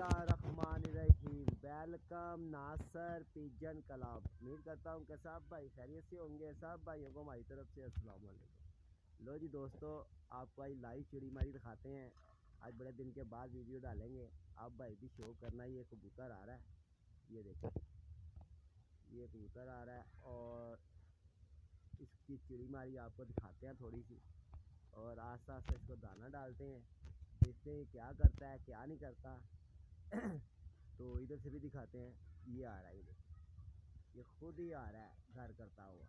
बिस्मिल्लाहिर्रहमानिर्रहीम। वेलकम नासर pigeon club. उम्मीद करता हूँ कि सब भाई खैरियत से होंगे। सब भाइयों को हमारी तरफ से अस्सलाम वालेकुम। लो जी दोस्तों, आपको आज लाइव चिड़ी मारी दिखाते हैं। आज बड़े दिन के बाद वीडियो डालेंगे। आप भाई भी शो करना। ये कबूतर आ रहा है, ये देखो, ये कबूतर आ रहा है और इसकी चिड़ी मारी आपको दिखाते हैं थोड़ी सी, और आस्ते आस्ते इसको दाना डालते हैं, देखते हैं क्या करता है क्या नहीं करता। तो इधर से भी दिखाते हैं। ये आ रहा है, ये खुद ही आ रहा है घर करता हुआ,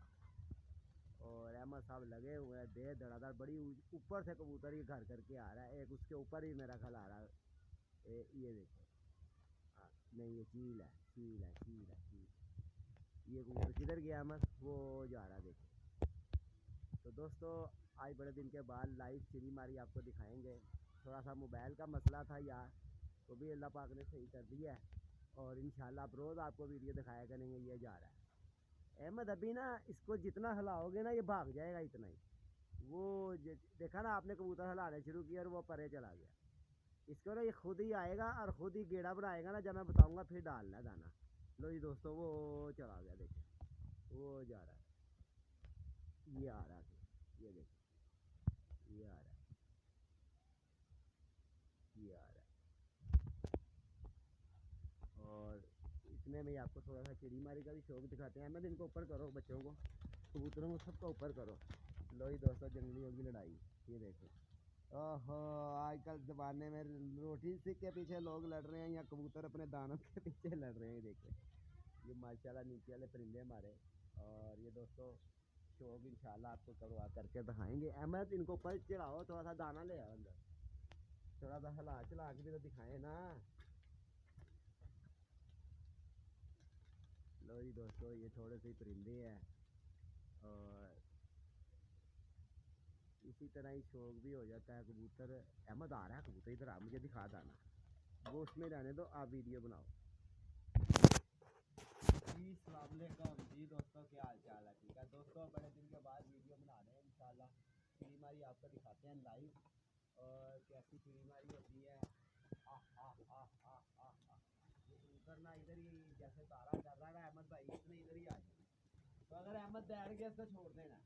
और अहमद साहब लगे हुए हैं। दे धड़ाधड़ बड़ी ऊपर से कबूतर ये घर करके आ रहा है। एक उसके ऊपर ही मेरा ख्याल आ रहा है। ये देखो, नहीं ये चील है, चील है, चील है, चील। ये कबूतर किधर गया अहमद? वो जा रहा है, देखो। तो दोस्तों, आज बड़े दिन के बाद लाइव चिड़ी मारी आपको दिखाएंगे। थोड़ा सा मोबाइल का मसला था यार, तो भी अल्लाह पाक ने सही कर दिया है, और इंशाल्लाह आप रोज़ आपको वीडियो दिखाया करेंगे। ये जा रहा है अहमद। अभी ना इसको जितना हिलाओगे ना ये भाग जाएगा, इतना ही। वो देखा ना आपने, कबूतर हिलाने शुरू किया और वो परे चला गया। इसको ना ये खुद ही आएगा और खुद ही गेड़ा बनाएगा ना, जब मैं बताऊंगा फिर डालना है दाना। लो जी दोस्तों, वो चला गया, देखो वो जा रहा है। ये आ रहा है, ये देखो, ये आ रहा है, ये आ रहा है। और इतने में आपको थोड़ा सा चिड़ी मारी का भी शौक दिखाते हैं। मैं इनको ऊपर करो, बच्चों को, कबूतरों को, सबको ऊपर करो। लो ही दोस्तों, जंगलियों की लड़ाई, ये देखो। ओहो, आजकल ज़माने में रोटी सीख के पीछे लोग लड़ रहे हैं या कबूतर अपने दानों के पीछे लड़ रहे हैं। देखो, ये माशाल्लाह नीचे वाले परिंदे हमारे। और ये दोस्तों शौक इंशाल्लाह आपको करवा करके दिखाएंगे। अहमद इनको ऊपर चढ़ाओ, थोड़ा सा दाना ले आओ अंदर, थोड़ा सा हिला चला के भी तो दिखाएं ना। लो जी दोस्तों, ये थोड़े से परिंदे हैं, और इसी तरह ही शौक भी हो जाता है। कबूतर अहमद आ रहा है, कबूतर इधर आ, मुझे दिखा दाना। वो उसमें रहने दो, आप वीडियो बनाओ। जी सलाम अलैकुम जी दोस्तों, क्या हाल चाल है? ठीक है दोस्तों, बड़े दिन के बाद वीडियो बना रहे हैं। इंशाल्लाह चिड़ी मारी आपको दिखाते हैं लाइव, और कैसी चिड़ी मारी होती है। ये कबूतर ना इधर ही जैसे तारा कर रहा है अहमद भाई, इसने इधर ही आ जाए। तो अगर अहमद बैठ गया इसको छोड़ देना,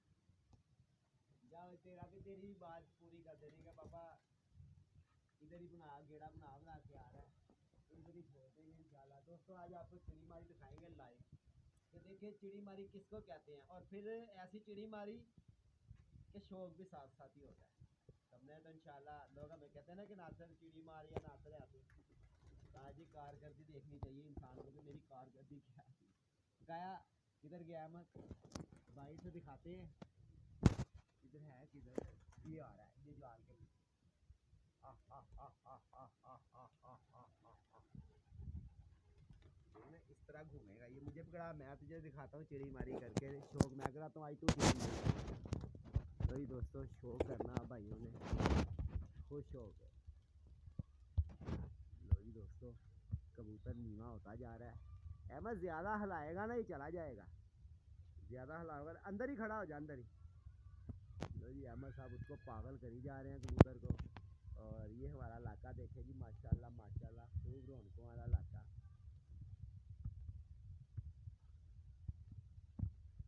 या तेरा भी तेरी बात पूरी कर देनी कि पापा इधर ही बना, गेड़ा बना बना के आ रहा है, तो इधर ही छोड़ देंगे इंशाल्लाह। दोस्तों आज आपको चिड़ी मारी दिखाएंगे लाइव, कि देखिए चिड़ी मारी किसको कहते हैं, और फिर ऐसी चिड़ी मारी के शौक भी साथ साथ ही होता है। सबने तो इंशाल्लाह, लोग हमें कहते हैं ना कि नासर चिड़ी मार या नासर ऐसे, आज ही कारकर्दगी देखनी चाहिए इंसान को कि मेरी कारकर्दगी क्या है। गया किधर गया अहमद भाई से दिखाते हैं, किधर है, किधर? ये आ रहा है, ये जाल के पीछे। इस तरह घूमेगा ये, मुझे पकड़ा, मैं तुझे दिखाता हूँ चिड़ी मारी करके शौक। मैं कराता हूँ आज तू वही दोस्तों, शौक करना भाइयों ने खुश हो गए। लो जी दोस्तों, कबूतर नीवा होता जा रहा है। अहमद ज़्यादा हिलाएगा ना ये चला जाएगा, ज़्यादा हिलाओगा अंदर ही खड़ा हो जा, अंदर ही। लो जी, अहमद साहब उसको पागल करी जा रहे हैं कबूतर को। और ये हमारा इलाका देखे जी, माशाल्लाह माशाल्लाह, खूब रौनकों वाला इलाका।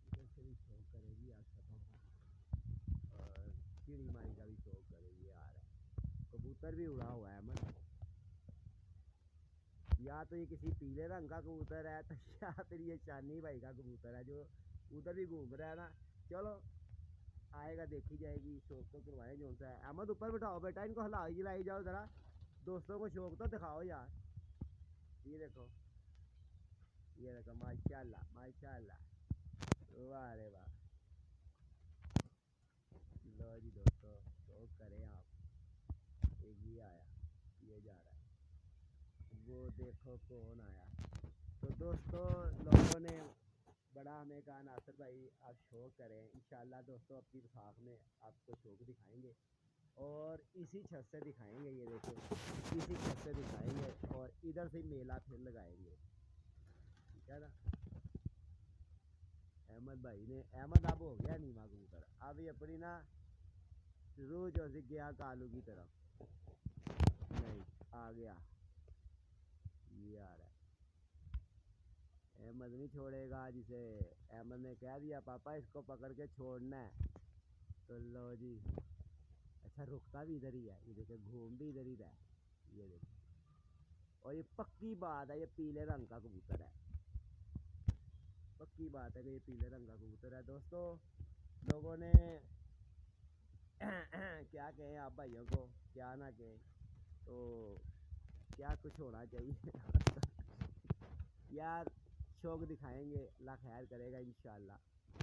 इधर से भी शौक करेगी आज खत्म, और चिड़ी मारी का भी शौक करेगी। आ रहा है, कबूतर भी उड़ा हुआ है अहमद। या तो ये किसी पीले रंग का कबूतर है, तो या फिर ये शानी भाई का कबूतर है जो उधर भी घूम रहा है ना। चलो आएगा, देखी जाएगी। शौक तो करवाएं जो सा है। अहमद ऊपर बैठाओ बेटा, इनको हिलाई जिलाई जाओ ज़रा, दोस्तों को शौक तो दिखाओ यार। ये देखो, ये देखो, माशाल्लाह माशाल्लाह, वाह रे वाह। लो जी दोस्तों, शौक करें आप। एक ये आया, ये जा रहा है, वो देखो कौन आया। तो दोस्तों, लोगों ने बड़ा हमें कहा नासिर भाई आप शौक करें। इंशाल्लाह दोस्तों, अपनी विसाख में आपको शौक दिखाएंगे, और इसी छत से दिखाएंगे। ये देखो, इसी छत से दिखाएंगे, और इधर से मेला फिर लगाएंगे, ठीक है ना। अहमद भाई ने, अहमद अब हो गया नीमा कबूतर, अब ये अपनी ना रूह जो गया कालू की तरफ, नहीं आ गया। ये आ रहा है। अहमद नहीं छोड़ेगा जिसे। अहमद ने कह दिया पापा इसको पकड़ के छोड़ना है। तो लो जी। अच्छा रुकता भी इधर ही है, ये देखे घूम भी इधर ही रहा है। ये देखो, और ये पक्की बात है ये पीले रंग का कबूतर है। पक्की बात है कि ये पीले रंग का कबूतर है। दोस्तों लोगों ने क्या कहें आप भाइयों को, क्या ना कहें, तो क्या कुछ होना चाहिए यार शौक दिखाएंगे, अल्लाह खैर करेगा इंशाल्लाह।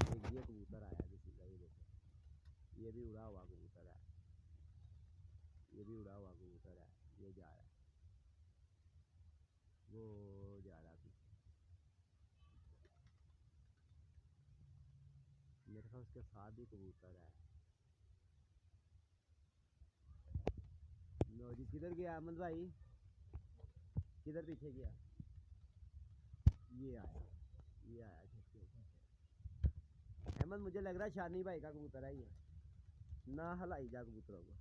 एक ये कबूतर आया किसी का, ये देखो ये भी उड़ा हुआ कबूतर है, ये भी उड़ा हुआ कबूतर है। ये जा रहा है, वो जा रहा है मेरे ख्याल उसके साथ भी कबूतर है। लो जी, किधर गया अहमद भाई, किधर पीछे गया? ये आया, ये आया अहमद, मुझे लग रहा है शानी भाई का कबूतर है ये। ना हलाई जा कबूतरों को,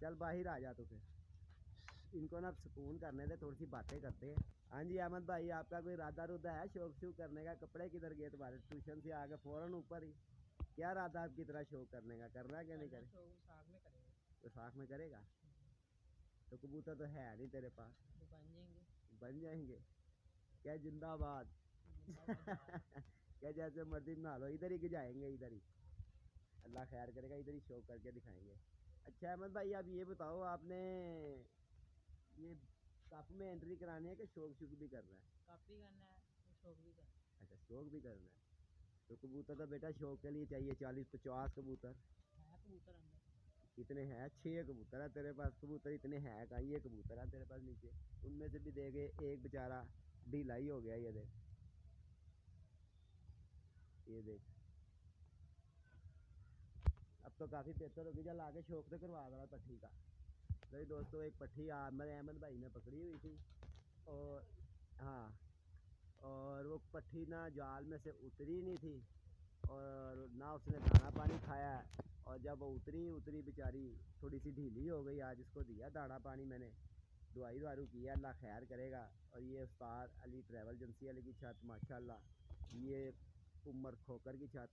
चल बाहर आ जा। तो फिर इनको ना सुकून करने दे, थोड़ी सी बातें करते हैं। हाँ जी अहमद भाई, आपका कोई इरादा रुदा है शौक शूक करने का? कपड़े किधर गए तुम्हारे? ट्यूशन से आके फौरन ऊपर ही, क्या इरादा आपकी तरह शौक करने का? करना है क्या नहीं करे? तो साख में करेगा? तो कबूतर तो है नहीं तेरे पास, तो बन जाएंगे क्या? जिंदाबाद क्या जैसे मर्जी बना लो, इधर ही जाएंगे, इधर ही अल्लाह खैर करेगा, इधर ही शौक करके दिखाएंगे। अच्छा अहमद भाई आप ये बताओ, आपने ये कप में एंट्री करानी है कि शौक शूक भी करना है? कप भी करना है, शौक भी करना है। अच्छा शौक भी करना है, तो कबूतर तो बेटा शौक के लिए चाहिए 40-50 कबूतर है। कबूतर अंदर कितने हैं? 6 कबूतर है तेरे पास, कबूतर इतने हैं कहाँ? ये कबूतर है तेरे पास नीचे, उनमें से भी देखे एक बेचारा ढीला ही हो गया। ये देख, ये देख, अब तो काफ़ी बेहतर होगी। चल आगे शौक से करवा रहा पट्टी का। तो दोस्तों एक पट्टी अहमद भाई ने पकड़ी हुई थी, और हाँ, और वो पट्टी ना जाल में से उतरी नहीं थी, और ना उसने दाना पानी खाया। और जब वो उतरी बेचारी थोड़ी सी ढीली हो गई। आज इसको दिया दाना पानी मैंने, दवाई दारू किया, अल्लाह खैर करेगा। और ये उस्ताद अली ट्रैवल एजेंसी वाले की छत माशाल्लाह, ये उमर खोकर की छत।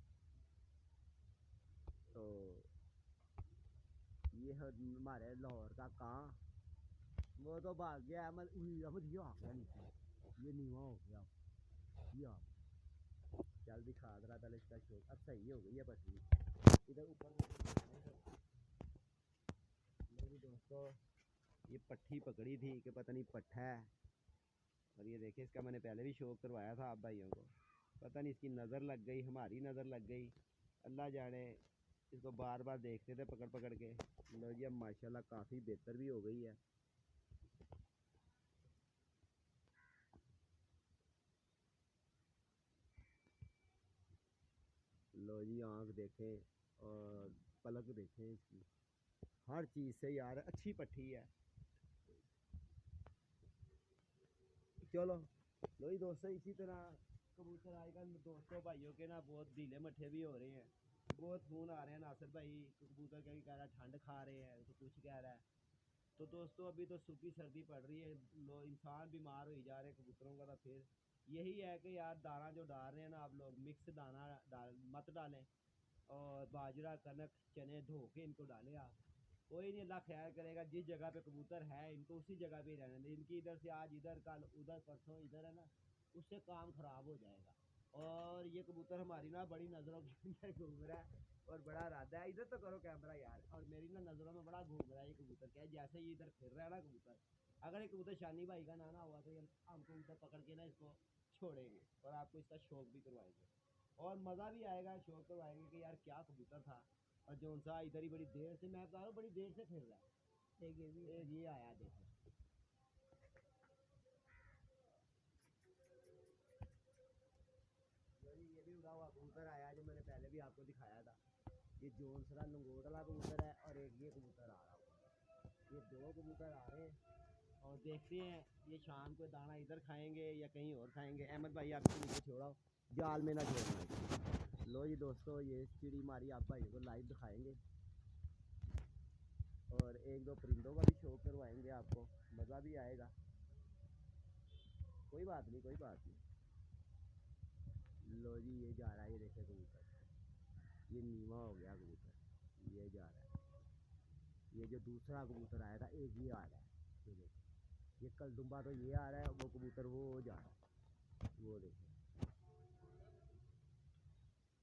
तो ये हमारे लाहौर का कहाँ, वो तो भाग गया अहमद। ये आ गया नीचे, ये नीवा हो गया। ये आ चल दिखा रहा पहले इसका शौक, अब सही हो गई है पटरी इधर ऊपर। मेरी दोस्तों ये पट्टी पकड़ी थी कि पता नहीं पट्ठा है, और ये देखिए इसका मैंने पहले भी शौक करवाया था आप भाइयों को, पता नहीं इसकी नज़र लग गई, हमारी नज़र लग गई, अल्लाह जाने। इसको बार बार देखते थे पकड़ पकड़ के। लो जी अब माशाल्लाह काफ़ी बेहतर भी हो गई है। लो जी आँख देखें और पलक देखें इसकी, हर चीज़ से यार अच्छी पट्टी है। चलो लो जी दोस्तों, इसी तरह कबूतर आजकल दोस्तों भाइयों के ना बहुत ढीले मट्ठे भी हो रहे हैं। बहुत फ़ोन आ रहे हैं, नासिर भाई कबूतर का भी कह रहा है ठंड खा रहे हैं, तो कुछ कह रहा है। तो दोस्तों अभी तो सूखी सर्दी पड़ रही है, लोग इंसान बीमार हो जा रहे हैं कबूतरों का। तो फिर यही है कि यार दाना जो डाल रहे हैं ना आप लोग, मिक्स दाना मत डालें, और बाजरा कनक चने धो के इनको डालें आप। कोई नहीं, अल्लाह खैर करेगा। जिस जगह पे कबूतर है इनको उसी जगह पे ही रहने दें। इनकी इधर से आज इधर, कल उधर, परसों इधर है ना, उससे काम ख़राब हो जाएगा। और ये कबूतर हमारी ना बड़ी नज़रों के अंदर घूम रहा है, और बड़ा इरादा है। इधर तो करो कैमरा यार, और मेरी ना नज़रों में बड़ा घूम रहा है ये कबूतर। क्या है, जैसे ये इधर फिर रहा है ना कबूतर, अगर ये कबूतर शानी भाई का ना हुआ तो हम कबूतर पकड़ के ना इसको छोड़ेंगे, और आपको इसका शौक भी करवाएंगे, और मज़ा भी आएगा। शौक करवाएंगे कि यार क्या कबूतर था। और जो सा इधर ही बड़ी देर से, मैं बता रहा हूँ बड़ी देर से फिर रहा है। एक ये आया देखो, ये भी उड़ा हुआ कबूतर आया जो मैंने पहले भी आपको दिखाया था। ये जोनसरा लंगोट वाला कबूतर है, और एक ये कबूतर आ रहा है। ये दो कबूतर आ रहे हैं, और देखते हैं ये शाम को दाना इधर खाएंगे या कहीं और खाएंगे। अहमद भाई आपको नीचे छोड़ाओ, जाल में ना छोड़ना। लो जी दोस्तों, ये चिड़ी मारी आप भाई को लाइव दिखाएंगे, और एक दो परिंदों का भी शौक करवाएंगे आपको, मज़ा भी आएगा। कोई बात नहीं, कोई बात नहीं। लो जी ये जा रहा है, ये देखे कबूतर, ये नीवा हो गया कबूतर, ये जा रहा है। ये जो दूसरा कबूतर आया था, एक ये आ रहा है, ये देखो, ये कल दुम्बा तो ये आ रहा है, वो कबूतर वो जा रहा है, वो देखो।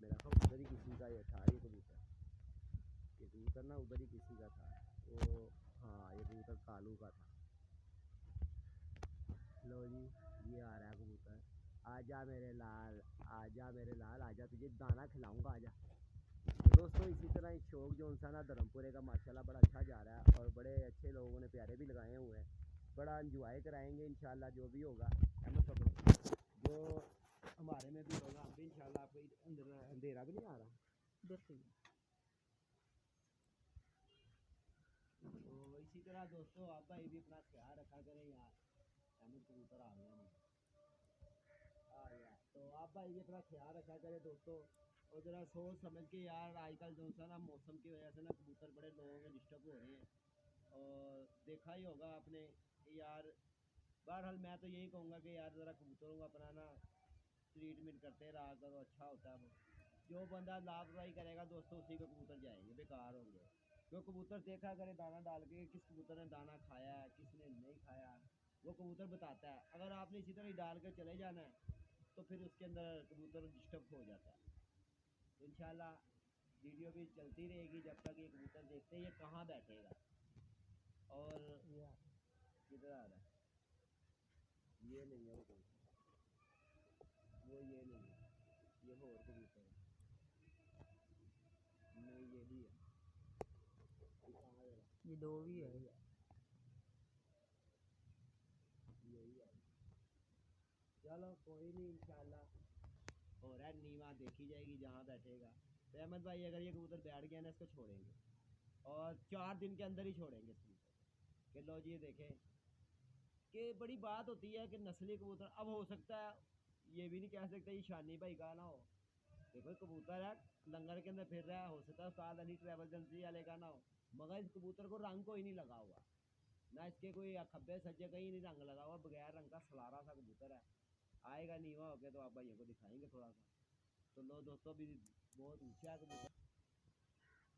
मेरा ख्याल उधर ही किसी का ये था, ये कबूतर ना उधर ही किसी का था वो। हाँ ये कबूतर कालू का था। लो जी ये आ रहा है कबूतर, आजा मेरे लाल, आजा मेरे लाल, आजा तुझे दाना खिलाऊंगा, आजा। तो दोस्तों इसी तरह इस शौक जो सा ना धर्मपुरे का माशाल्लाह बड़ा अच्छा जा रहा है, और बड़े अच्छे लोगों ने प्यारे भी लगाए हुए हैं, बड़ा इंजॉय कराएंगे इंशाल्लाह जो भी होगा। अहमद पकड़ो, जो हमारे में भी होगा हम भी इंशाल्लाह। आपको अंधेरा भी नहीं आ रहा इधर से। तो इसी तरह दोस्तों आप भाई भी अपना ख्याल रखा करें यार। अहमद कबूतर आ गया नहीं, आ गया तो आप भाई भी अपना ख्याल रखा करें दोस्तों। और ज़रा सोच समझ के यार, आजकल जो सा ना मौसम की वजह से ना कबूतर बड़े लोगों के डिस्टर्ब हो रहे हैं, और देखा ही होगा आपने कि यार, बहरहाल मैं तो यही कहूँगा कि यार ज़रा कबूतरों को अपना ना ट्रीटमेंट करते रहा करो, अच्छा होता है वो। जो बंदा लापरवाही करेगा दोस्तों उसी को कबूतर जाएंगे, बेकार होंगे। जो कबूतर देखा करे दाना डाल के किस कबूतर ने दाना खाया है किसने नहीं खाया, वो कबूतर बताता है। अगर आपने इसी तरह ही डाल के चले जाना है तो फिर उसके अंदर कबूतर डिस्टर्ब हो जाता है। तो इंशाल्लाह वीडियो भी चलती रहेगी जब तक ये कबूतर देखते हैं ये कहाँ बैठेगा। और किधर आ रहा है, ये नहीं है वो कबूतर, वो ये नहीं है, ये और कबूतर है, नहीं ये भी है, ये कहाँ है, ये दो भी है, यही है। चलो कोई नहीं इंशाल्लाह, हो रहा है नीवा देखी जाएगी जहाँ बैठेगा। तो अहमद भाई अगर ये कबूतर बैठ गया ना इसको छोड़ेंगे, और 4 दिन के अंदर ही छोड़ेंगे इस कबूतर को। कि लो जी ये देखें कि बड़ी बात होती है कि नस्ली कबूतर, अब हो सकता है ये भी नहीं कह सकते ये शानी भाई का ना हो। देखो कबूतर है लंगर के अंदर फिर रहा है, हो सकता है उस्ताद अली ट्रैवल एजेंसी वाले का ना हो, मगर इस कबूतर को रंग कोई नहीं लगा हुआ, ना इसके कोई खब्बे सज्जे कहीं नहीं रंग लगा हुआ, बगैर रंग का सलारा सा कबूतर है। आएगा नीवा होके तो आप भाइयों को दिखाएंगे थोड़ा सा। तो लो दोस्तों भी बहुत ऊंचा है कबूतर।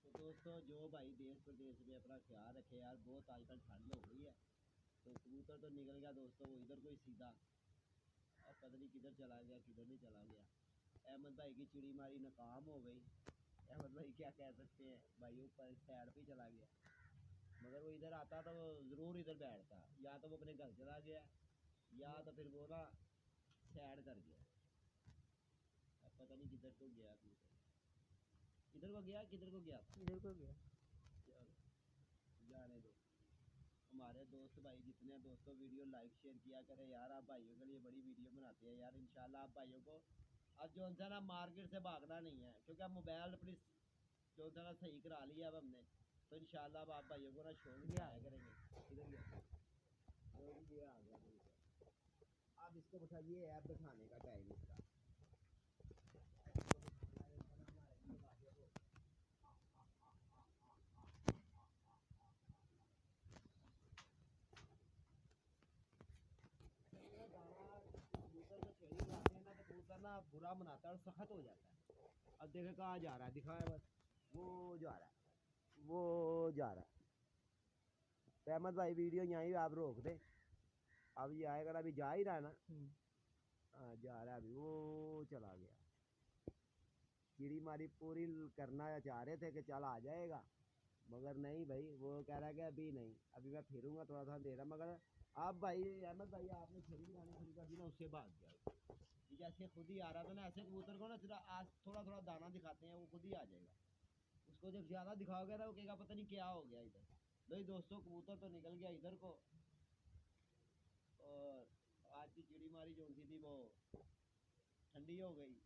तो दोस्तों जो भाई देश प्रदेश में अपना ख्याल रखे यार, बहुत आजकल ठंड हो गई है। तो कबूतर तो निकल गया दोस्तों, वो इधर कोई सीधा, अब पता नहीं किधर चला गया किधर नहीं चला गया। अहमद भाई की चिड़ी मारी नाकाम हो गई। अहमद भाई क्या कह सकते हैं, भाई ऊपर साइड पे चला गया, मगर वो इधर आता तो वो ज़रूर इधर बैठता, या तो वो अपने घर चला गया या तो फिर वो ना सैड कर गया। अब पता नहीं किधर को गया कबूतर, इधर को गया किधर को गया, इधर को गया। चलो जाने दो। हमारे दोस्त भाई जितने दोस्तों वीडियो लाइक शेयर किया करें यार, आप भाइयों के लिए बड़ी वीडियो बनाते हैं यार। इंशाल्लाह आप भाइयों को अब जो है ना मार्केट से भागना नहीं है, क्योंकि अब मोबाइल अपनी जो है ना सही करा लिया अब हमने। तो इंशाल्लाह अब आप भाइयों को ना शौक भी आया करेंगे। इधर ये आ गया बिल्कुल। अब इसको बैठा, ये ऐप बैठाने का टाइम इसका। कबूतर ना बुरा मनाता है और सख्त हो जाता है। अब देखे कहाँ जा रहा है, दिखाए बस, वो जा रहा है, वो जा रहा है। तो अहमद भाई वीडियो यहीं आप रोक दे, अब ये आएगा, अभी जा ही रहा है ना। हाँ जा रहा है, अभी वो चला गया। चिड़ी मारी पूरी करना चाह रहे थे कि चल आ जाएगा, मगर नहीं भाई, वो कह रहा है कि अभी नहीं, अभी मैं फिरूंगा थोड़ा सा दे रहा, मगर आप भाई अहमद भाई आपने छड़ी लगानी शुरू कर दी ना, उससे भाग गया। जैसे खुद ही आ रहा था ना, ऐसे कबूतर को ना सिर्फ आज थोड़ा थोड़ा दाना दिखाते हैं वो खुद ही आ जाएगा। उसको जब ज़्यादा दिखाओगे ना वो कहेगा पता नहीं क्या हो गया इधर। भाई दोस्तों कबूतर तो निकल गया इधर को, और आज की चिड़ी मारी जो सी थी वो ठंडी हो गई।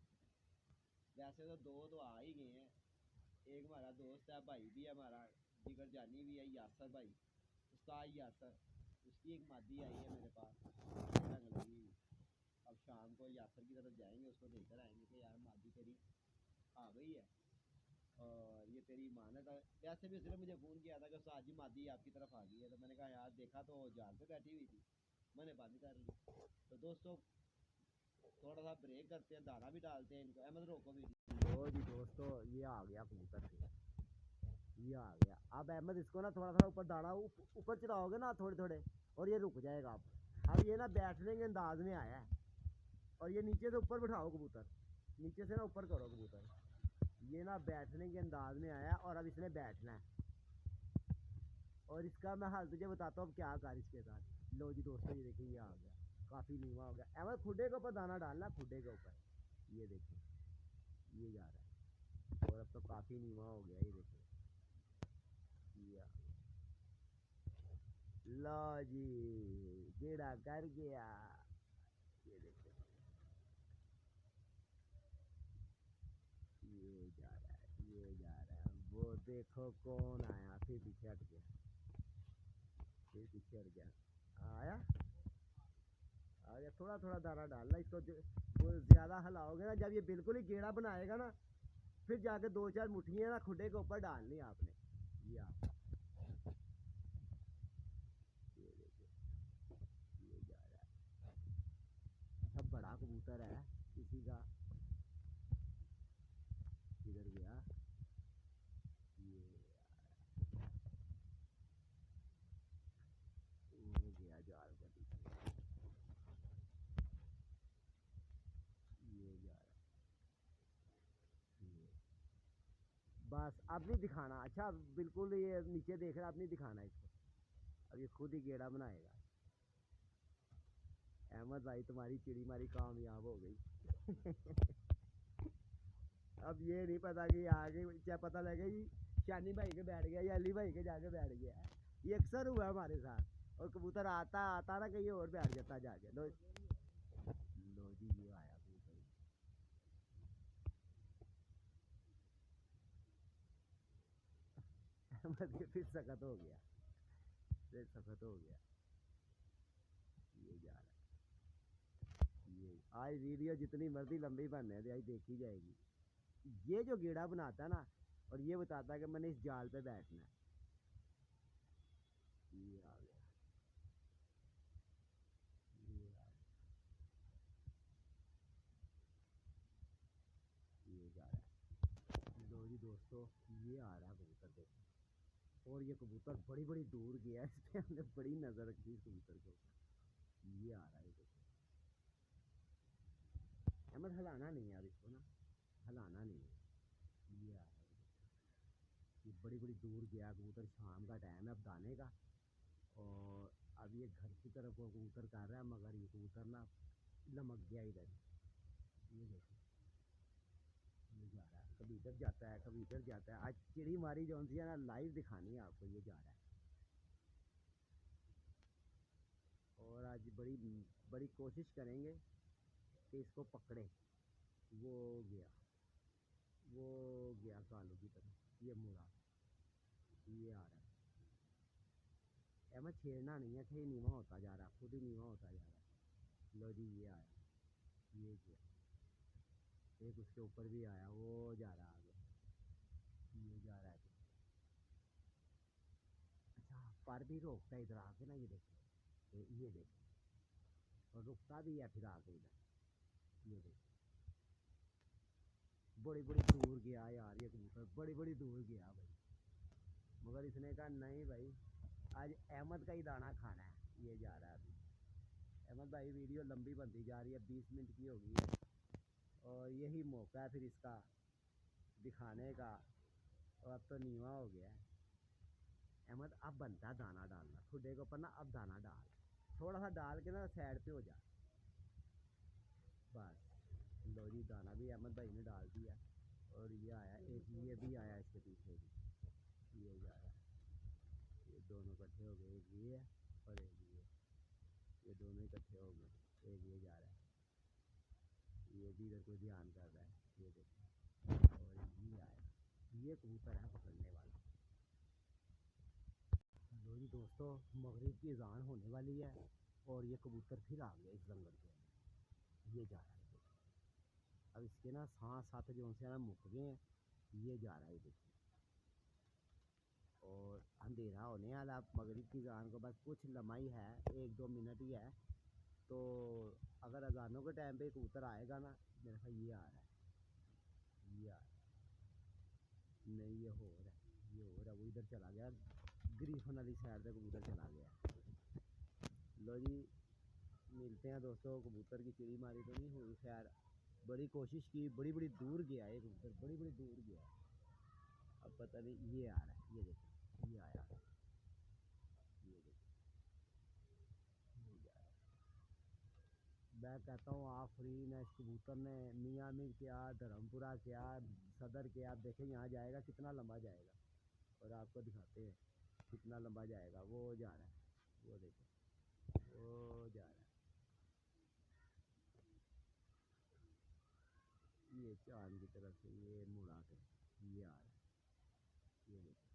वैसे तो दो तो आ ही गए हैं, एक हमारा दोस्त है भाई भी है हमारा, जिगर जानी भी है, यासर भाई, उस्ताद यासर, उसकी एक मादी आई है मेरे पास रंग लगी हुई। अब शाम को यासर की तरफ जाएंगे, उसको देकर आएंगे कि यार मादी तेरी आ गई है और ये तेरी मानत है। वैसे भी उसने मुझे फ़ोन किया था कि उस्ताद जी मादी आपकी तरफ आ गई है, तो मैंने कहा यार देखा तो जाल पे बैठी हुई थी, मैंने बंद कर ली। तो दोस्तों थोड़ा सा ब्रेक करते हैं, दाना भी डालते हैं इनको। अहमद रोको वीडियो। लो जी दोस्तों ये आ गया कबूतर से, ये आ गया। अब अहमद इसको ना थोड़ा थोड़ा ऊपर दाना ऊपर चढ़ाओगे ना थोड़े थोड़े, और ये रुक जाएगा। अब ये ना बैठने के अंदाज में आया है, और ये नीचे से ऊपर बिठाओ कबूतर, नीचे से ना ऊपर करो कबूतर। ये ना बैठने के अंदाज में आया, और अब इसने बैठना है। और इसका मैं हाल तुझे बताता हूँ अब क्या कर इसके साथ। लो जी दोस्तों ये देखिए ये आ गया, काफ़ी नीवा हो गया। अहमद खुडे के ऊपर दाना डालना, खुडे के ऊपर। ये देखिए ये जा रहा है, और अब तो काफ़ी नीवा हो गया। ये देखिए ये आ गया। लो जी गेड़ा कर गया। ये देखिए ये जा रहा है, ये जा रहा है। वो देखो कौन आया, फिर पीछे हट गया, फिर पीछे हट गया। आया आ गया। थोड़ा थोड़ा दाना डालना इसको, वो ज़्यादा हिलाओगे ना, जब ये बिल्कुल ही गेड़ा बनाएगा ना, फिर जाके दो चार मुठ्ठियाँ ना खुडे के ऊपर डालनी आपने। ये आप ये देखिए ये जा रहा है। सब बड़ा कबूतर है किसी का। किधर गया ये, वो गया जाल के पीछे। ये जा रहा है ये। बस अब नहीं दिखाना। अच्छा बिल्कुल ये नीचे देख रहा, अब नहीं दिखाना इसको। अब ये खुद ही गेड़ा बनाएगा। अहमद भाई तुम्हारी चिड़ी मारी कामयाब हो गई। अब ये नहीं पता कि आगे क्या पता लगे जी शानी भाई के बैठ गया या अली भाई के जाके बैठ गया। ये अक्सर हुआ हमारे साथ। और कबूतर आता आता ना कहीं और बैठ जाता जाके। लो लो जी ये आया कबूतर। अहमद के फिर सख्त हो गया, फिर सख्त हो गया। ये जा रहा है ये। आज वीडियो जितनी मर्जी लंबी बनने दे, आज देखी जाएगी। ये जो गेड़ा बनाता है ना, और ये बताता है कि मैंने इस जाल पे बैठना है। ये आ गया, ये आ गया, ये जा रहा है। लो जी दोस्तों ये आ रहा है कबूतर देखो। और ये कबूतर बड़ी बड़ी दूर गया है, इस पे हमने बड़ी नज़र रखी इस कबूतर के ऊपर। ये आ रहा है देखो। अहमद हिलाना नहीं है अब इसको ना, हिलाना नहीं है। ये आ रहा है ये बड़ी बड़ी दूर गया कबूतर। शाम का टाइम है अब दाने का, और अब ये घर की तरफ वो कबूतर कर रहा है, मगर ये कबूतर ना लमक गया इधर। ये देखो ये जा रहा है, कभी इधर जाता है कभी इधर जाता है। आज चिड़ी मारी जो सी है ना, लाइव दिखानी है आपको। ये जा रहा है, और आज बड़ी बड़ी कोशिश करेंगे कि इसको पकड़े। वो गया, वो गया कालू की तरफ। ये मुड़ा, ये आ रहा है। अहमद छेड़ना नहीं है, सही नीवा होता जा रहा है, खुद ही नीवा होता जा रहा है। लो जी ये आया, ये गया। एक उसके ऊपर भी आया, वो जा रहा आगे। ये जा रहा है। अच्छा पर भी रोकता है इधर आके ना, ये देखो ये देखो, और रुकता भी है फिर आगे इधर। ये देखो बड़ी बड़ी दूर गया यार ये कबूतर, बड़ी बड़ी दूर गया भाई। मगर इसने कहा नहीं भाई आज अहमद का ही दाना खाना है। ये जा रहा है अभी। अहमद भाई वीडियो लंबी बनती जा रही है, 20 मिनट की होगी है, और यही मौका है फिर इसका दिखाने का। और अब तो नीवा हो गया है अहमद। अब बनता है दाना डालना खुडे के ऊपर ना। अब दाना डाल, थोड़ा सा डाल के ना साइड पे हो जा, बस। लो जी दाना भी अहमद भाई ने डाल दिया। और ये आया एक, ये भी आया इसके पीछे भी। ये जा रहा है, ये दोनों इकट्ठे हो गए। एक ये है और एक ये दोनों इकट्ठे हो गए। एक ये जा रहा है, ये भी इधर को ध्यान कर रहा है। ये देखो, और ये आया, ये कबूतर है पकड़ने वाला। लो जी दोस्तों मगरिब की अजान होने वाली है, और ये कबूतर फिर आ गया इस जंगल के अंदर। ये जा रहा है देखो। अब इसके ना सांस साथ जो से ना मुक गए हैं। ये जा रहा है देखिए, और अंधेरा होने वाला मगरिब की अज़ान को बस कुछ लम्हा ही है, 1-2 मिनट ही है। तो अगर अज़ानों के टाइम पे कबूतर आएगा ना, मेरे ख्याल ये आ रहा है, ये आ रहा है, नहीं ये हो रहा है, ये हो रहा है, वो इधर चला गया, ग्रीफन वाली साइड से कबूतर चला गया। लो जी, मिलते हैं दोस्तों। कबूतर की चिड़ी मारी तो नहीं हुई खैर, बड़ी कोशिश की, बड़ी बड़ी दूर गया ये कबूतर, बड़ी बड़ी दूर गया। अब पता नहीं, ये आ रहा है, ये देखो ये आया, ये देखो ये जा रहा है। मैं कहता हूँ आफरीन है इस कबूतर ने, मियाँ मीर क्या, धर्मपुरा क्या, सदर क्या, आप देखें यहाँ जाएगा कितना लंबा जाएगा, और आपको दिखाते हैं कितना लंबा जाएगा। वो जा रहा है, वो देखो वो जा रहा है, ये चांद की तरफ से ये मुड़ा के ये आ रहा है, ये देखो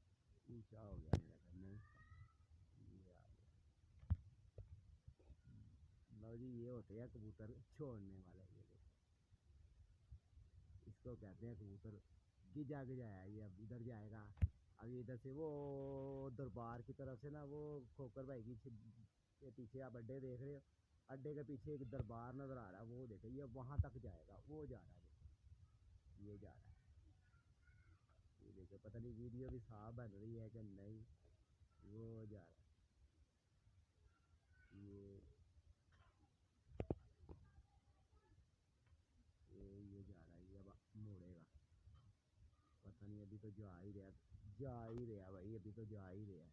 ऊंचा हो गया मेरा घर, नहीं ये आ गया। लो जी, ये होते हैं कबूतर छोड़ने वाले, ये देखो इसको कहते हैं कबूतर गिजा गिजाया। ये अब इधर जाएगा, अब इधर से वो दरबार की तरफ से ना, वो खोकर भाई के पीछे आप अड्डे देख रहे हो, अड्डे के पीछे एक दरबार नज़र आ रहा है, वो देखो ये वहाँ तक जाएगा, वो जा रहा है, देखो ये जा रहा है, ये देखो पता नहीं वीडियो भी साफ बन रही है कि नहीं, वो जा रहा है, ये जा रहा है, ये अब मोड़ेगा, पता नहीं अभी तो जा ही रहा, जा ही रहा भाई, अभी तो जा ही रहा है।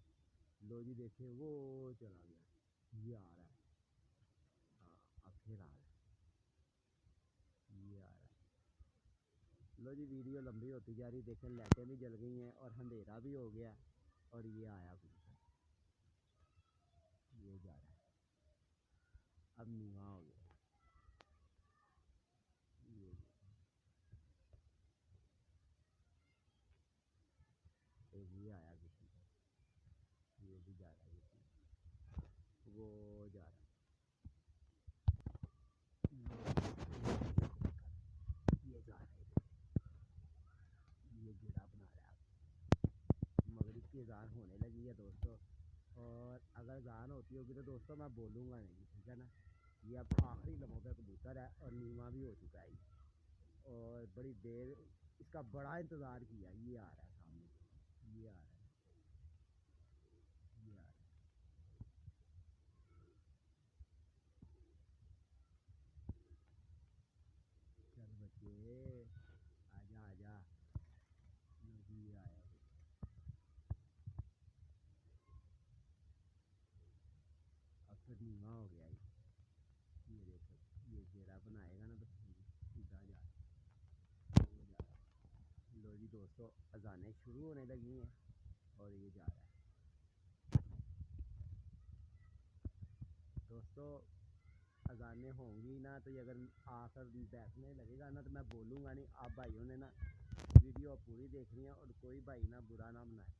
लो जी देखे वो चला गया, ये आ रहा है, हाँ अब फिर आ रहा है, ये आ रहा है। लो जी, वीडियो लंबी होती जा रही, देखें लाइटें भी जल गई हैं और अंधेरा भी हो गया, और ये आया कबूतर, ये जा रहा है, अब नीवा हो गया, ये एक ये आया किसी का, ये भी जा रहा है, वो जा रहा है, ये जा रहा है, ये गिरा बना रहा है। मगरिब की अज़ान होने लगी है दोस्तों, और अगर अज़ान होती होगी तो दोस्तों मैं बोलूँगा नहीं, ठीक है ना। ये अब आखिरी लम्हों पे कबूतर है और नीवा भी हो चुका है, और बड़ी देर इसका बड़ा इंतज़ार किया, ये आ रहा है सामने, ये आ रहा है, ये आ रहा है, चल बच्चे आजा आजा, ये आया, अब फिर नीवा हो गया ये देखो, ये घेरा बनाएगा ना तो सीधा जा वो जा रहा है। लो जी दोस्तों, अज़ानें शुरू होने लगी हैं और ये जा रहा है। दोस्तों अज़ानें होंगी ना तो ये अगर आकर बैठने लगेगा ना तो मैं बोलूँगा नहीं, आप भाइयों ने ना वीडियो पूरी देखनी है और कोई भाई ना बुरा ना बनाए।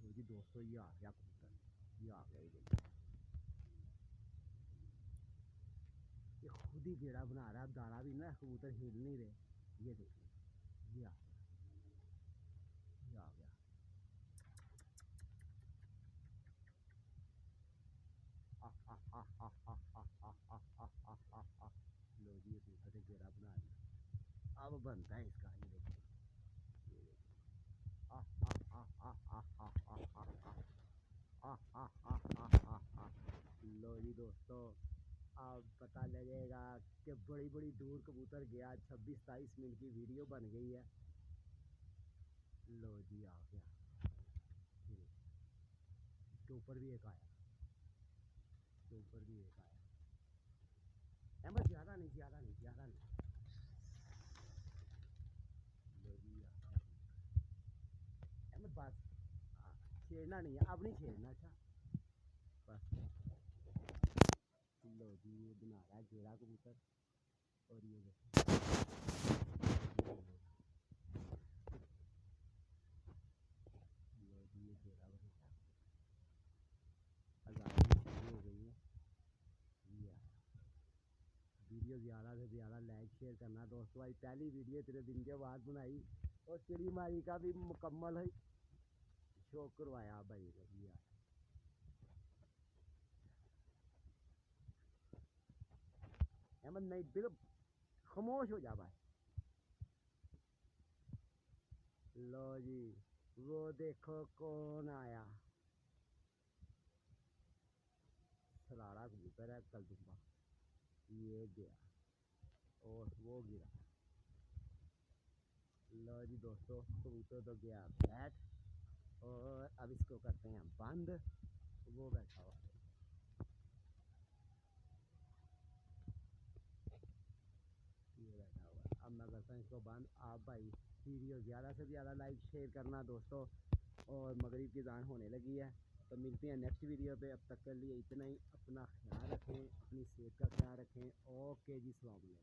तो जी दोस्तों, ये आ गया कबूतर, ये आ गया, ये देखो ये खुद ही गेड़ा बना रहा है, दाना भी ना, कबूतर हिल नहीं रहे, ये देखिए ये आ गया, ये आ गया, लो जी, ये कबूतर ने गेड़ा बना लिया, अब बनता है इसका, ये देखिए, ये देखिए, लो जी दोस्तों, अब पता लगेगा कि बड़ी बड़ी दूर कबूतर गया, 26-27 मिनट की वीडियो बन गई है। लो जी आ गया, इसके ऊपर भी एक आया, इसके ऊपर भी एक आया, अहमद ज़्यादा नहीं, ज़्यादा नहीं, ज़्यादा नहीं, लो जी आ गया अहमद, बस छेड़ना नहीं है, अब नहीं छेड़ना, अच्छा बस। लो जी, ये बना रहा है घेरा कबूतर, और ये देखो लो जी, ये घेरा बना, अज़ानें शुरू हो गई हैं, ये आया। वीडियो ज़्यादा से ज़्यादा लाइक शेयर करना दोस्तों, भाई पहली वीडियो इतने दिन के बाद बनाई, और चिड़ी मारी का भी मुकम्मल है शो करवाया भाई को भी यार। अहमद नहीं बिल खामोश हो जा भाई। लो जी वो देखो कौन आया। सरारा कबूतर है कलदुम्बा। ये गया और वो गिरा। लो जी दोस्तों कबूतर तो गया बैठ और अब इसको करते हैं बंद। वो बैठा हुआ ये बैठा हुआ। अब मैं करता हूँ इसको बंद। आप भाई वीडियो ज़्यादा से ज़्यादा लाइक शेयर करना दोस्तों। और मगरिब की अज़ान होने लगी है तो मिलते हैं नेक्स्ट वीडियो पे। अब तक के लिए इतना ही। अपना ख्याल रखें, अपनी सेहत का ख्याल रखें। ओके जी, अस्सलाम वालेकुम।